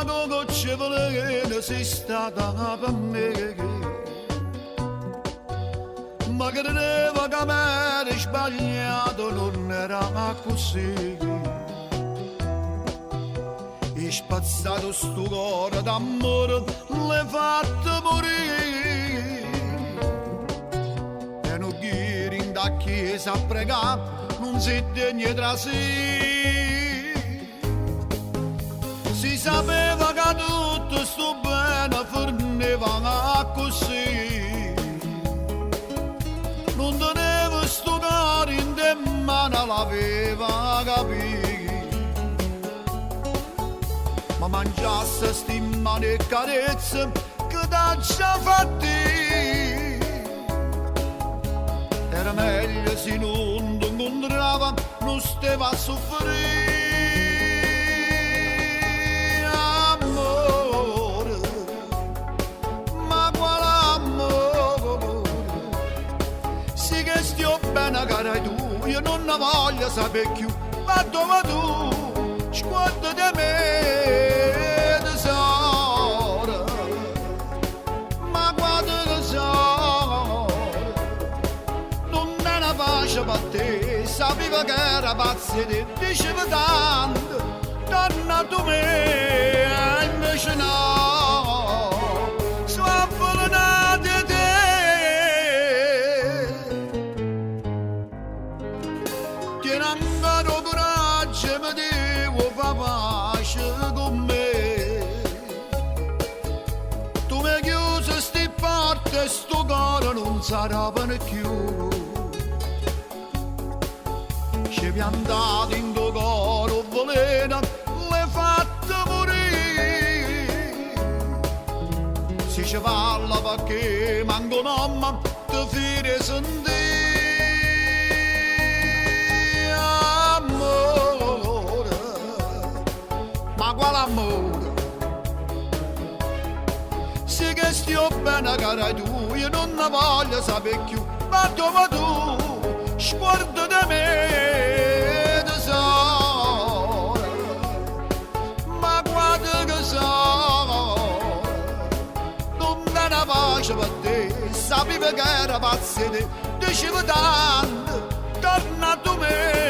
mago goccevole sei stata per me, ma credeva che m'eri sbagliato, non era così. E spazzato sto cuore d'amore l'hai fatto morire, e non ghiri in da chiesa a pregare, non si degna tra sé. Si sapeva che tutto sto bene forniva così, non tenevo sto cuore in te mano, l'aveva capito. Ma mangiasse sti mani e carezze che t'ha già fatti, era meglio se non ti incontrava, non stava a soffrire. Amore, ma quale amore, sì che stia bene cara tu, io non ne voglio sapere più, ma dove tu sguardo di me tesoro, ma guarda tesoro, non è una pace per te, sapeva che era pazza e diceva tanto, donna tu me, invece no, sono avvelenata di te. Tieni ancora coraggio, mi devo far pace con me. Tu mi chiusi sti porte e sto cuore non sarà più. Ci piantato in tuo cuore volena, l'hai fatto morire. Si ci parla perché manco mamma ti fide sentire. Amore, ma quale amore? Sì che stia bene cara tu, io non ne voglio sapere più, ma dove tu sguardo di me tesoro, ma guarda che so, non è una pace per te, sapeva che era pazza e te, diceva tanto, torna tu me.